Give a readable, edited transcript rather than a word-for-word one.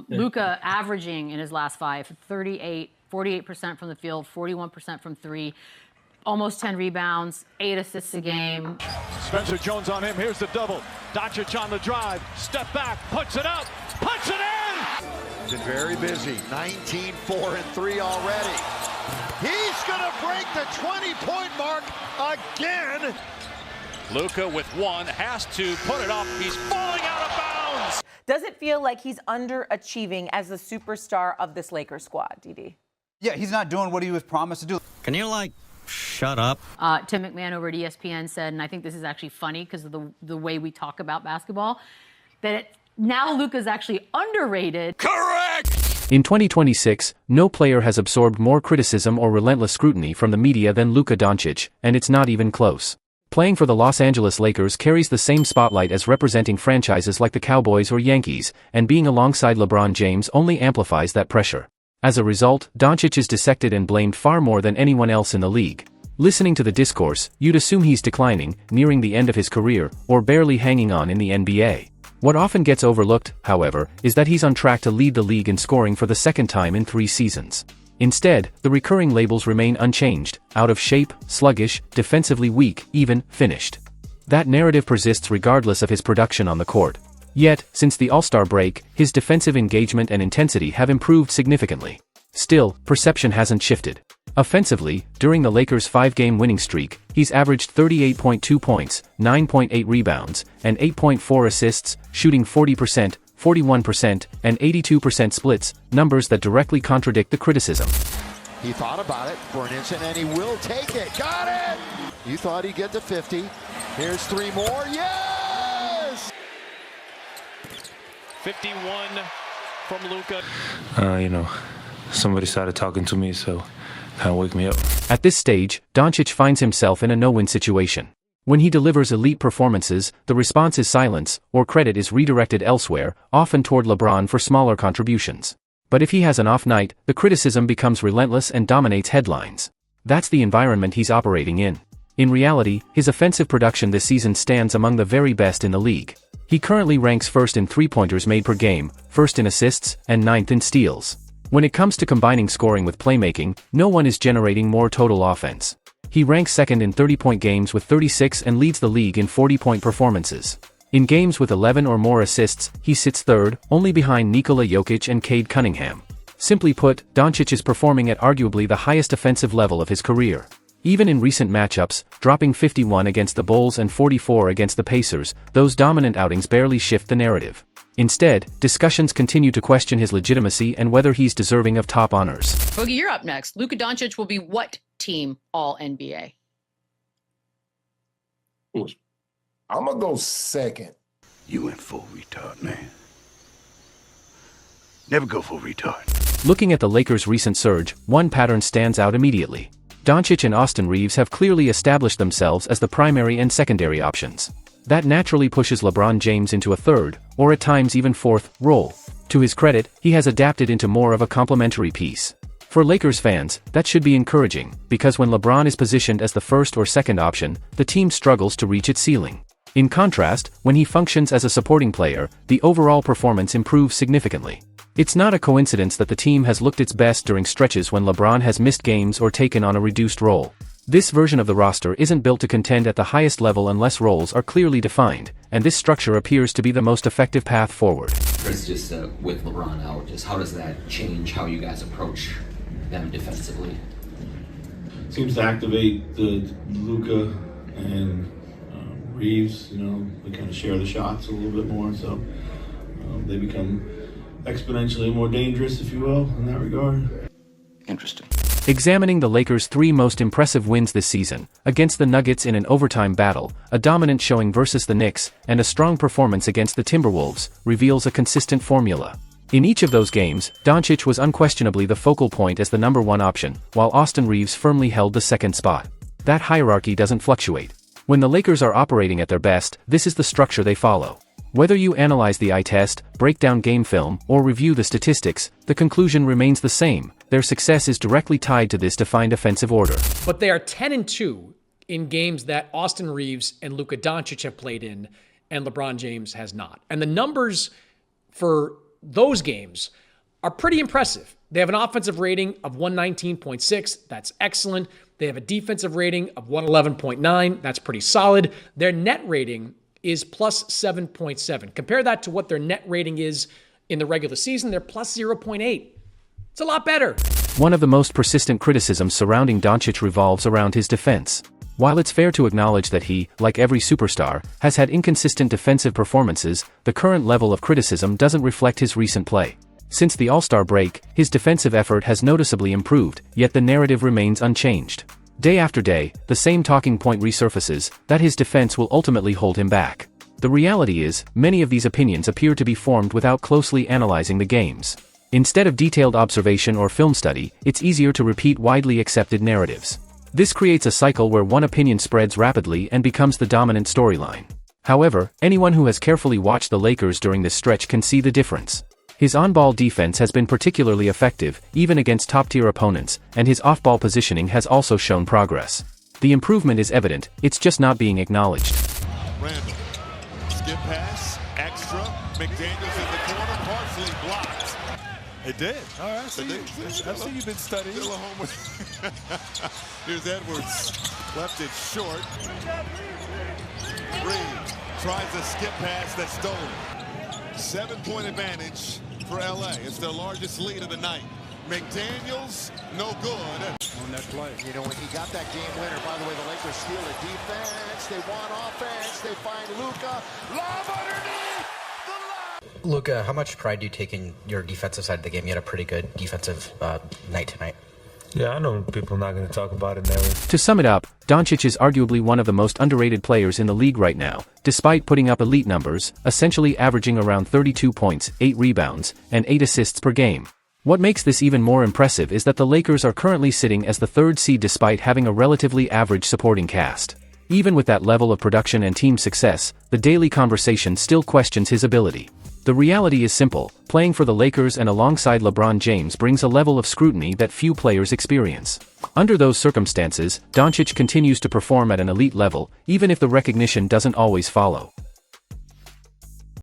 Luka averaging in his last five, 48% from the field, 41% from three, almost 10 rebounds, 8 assists a game. Spencer Jones on him. Here's the double. Doncic on the drive. Step back. Puts it up. Puts it in. Been very busy. 19, 4, and 3 already. He's going to break the 20-point mark again. Luka with one has to put it up. He's falling out of bounds. Does it feel like he's underachieving as the superstar of this Lakers squad, DD? Yeah, he's not doing what he was promised to do. Can you, shut up? Tim McMahon over at ESPN said, and I think this is actually funny because of the way we talk about basketball, that now Luka's actually underrated. Correct! In 2026, no player has absorbed more criticism or relentless scrutiny from the media than Luka Doncic, and it's not even close. Playing for the Los Angeles Lakers carries the same spotlight as representing franchises like the Cowboys or Yankees, and being alongside LeBron James only amplifies that pressure. As a result, Doncic is dissected and blamed far more than anyone else in the league. Listening to the discourse, you'd assume he's declining, nearing the end of his career, or barely hanging on in the NBA. What often gets overlooked, however, is that he's on track to lead the league in scoring for the second time in 3 seasons. Instead, the recurring labels remain unchanged: out of shape, sluggish, defensively weak, even finished. That narrative persists regardless of his production on the court. Yet, since the All-Star break, his defensive engagement and intensity have improved significantly. Still, perception hasn't shifted. Offensively, during the Lakers' 5-game winning streak, he's averaged 38.2 points, 9.8 rebounds, and 8.4 assists, shooting 40%, 41%, and 82% splits, numbers that directly contradict the criticism. He thought about it for an instant, and he will take it. Got it! You thought he'd get to 50. Here's 3 more. Yes! 51 from Luka. Somebody started talking to me, so kind of wake me up. At this stage, Doncic finds himself in a no-win situation. When he delivers elite performances, the response is silence, or credit is redirected elsewhere, often toward LeBron for smaller contributions. But if he has an off night, the criticism becomes relentless and dominates headlines. That's the environment he's operating in. In reality, his offensive production this season stands among the very best in the league. He currently ranks first in three-pointers made per game, first in assists, and ninth in steals. When it comes to combining scoring with playmaking, no one is generating more total offense. He ranks second in 30-point games with 36 and leads the league in 40-point performances. In games with 11 or more assists, he sits third, only behind Nikola Jokic and Cade Cunningham. Simply put, Doncic is performing at arguably the highest offensive level of his career. Even in recent matchups, dropping 51 against the Bulls and 44 against the Pacers, those dominant outings barely shift the narrative. Instead, discussions continue to question his legitimacy and whether he's deserving of top honors. Boogie, you're up next. Luka Doncic will be what team All-NBA? I'm going to go second. You went full retard, man. Never go full retard. Looking at the Lakers' recent surge, one pattern stands out immediately. Doncic and Austin Reeves have clearly established themselves as the primary and secondary options. That naturally pushes LeBron James into a third, or at times even fourth, role. To his credit, he has adapted into more of a complementary piece. For Lakers fans, that should be encouraging, because when LeBron is positioned as the first or second option, the team struggles to reach its ceiling. In contrast, when he functions as a supporting player, the overall performance improves significantly. It's not a coincidence that the team has looked its best during stretches when LeBron has missed games or taken on a reduced role. This version of the roster isn't built to contend at the highest level unless roles are clearly defined, and this structure appears to be the most effective path forward. Chris, just with LeBron out, how does that change how you guys approach them defensively? Seems to activate the Luka and Reeves. They kind of share the shots a little bit more, so they become exponentially more dangerous, if you will, in that regard. Interesting. Examining the Lakers' 3 most impressive wins this season, against the Nuggets in an overtime battle, a dominant showing versus the Knicks, and a strong performance against the Timberwolves, reveals a consistent formula. In each of those games, Doncic was unquestionably the focal point as the number 1 option, while Austin Reeves firmly held the second spot. That hierarchy doesn't fluctuate. When the Lakers are operating at their best, this is the structure they follow. Whether you analyze the eye test, break down game film, or review the statistics, the conclusion remains the same: their success is directly tied to this defined offensive order. But they are 10-2 in games that Austin Reeves and Luka Doncic have played in, and LeBron James has not. And the numbers for those games are pretty impressive. They have an offensive rating of 119.6. That's excellent. They have a defensive rating of 111.9. That's pretty solid. Their net rating is plus 7.7. Compare that to what their net rating is in the regular season. They're plus 0.8. It's a lot better. One of the most persistent criticisms surrounding Doncic revolves around his defense. While it's fair to acknowledge that he, like every superstar, has had inconsistent defensive performances, the current level of criticism doesn't reflect his recent play. Since the All-Star break, his defensive effort has noticeably improved, yet the narrative remains unchanged. Day after day, the same talking point resurfaces, that his defense will ultimately hold him back. The reality is, many of these opinions appear to be formed without closely analyzing the games. Instead of detailed observation or film study, it's easier to repeat widely accepted narratives. This creates a cycle where one opinion spreads rapidly and becomes the dominant storyline. However, anyone who has carefully watched the Lakers during this stretch can see the difference. His on-ball defense has been particularly effective, even against top-tier opponents, and his off-ball positioning has also shown progress. The improvement is evident, it's just not being acknowledged. Randall, skip pass, extra, McDaniels in the corner, partially blocked. It did. All right, I see you've been studying. Here's Edwards, left it short. Reed tries a skip pass that's stolen. 7-point advantage for LA. It's their largest lead of the night. McDaniels, no good on that play. You know, when he got that game winner, by the way, the Lakers steal the defense. They want offense. They find Luka. Lob underneath. Luka, how much pride do you take in your defensive side of the game? You had a pretty good defensive night tonight. Yeah, I know people are not going to talk about it now. To sum it up, Doncic is arguably one of the most underrated players in the league right now, despite putting up elite numbers, essentially averaging around 32 points, 8 rebounds, and 8 assists per game. What makes this even more impressive is that the Lakers are currently sitting as the third seed despite having a relatively average supporting cast. Even with that level of production and team success, the daily conversation still questions his ability. The reality is simple, playing for the Lakers and alongside LeBron James brings a level of scrutiny that few players experience. Under those circumstances, Doncic continues to perform at an elite level, even if the recognition doesn't always follow.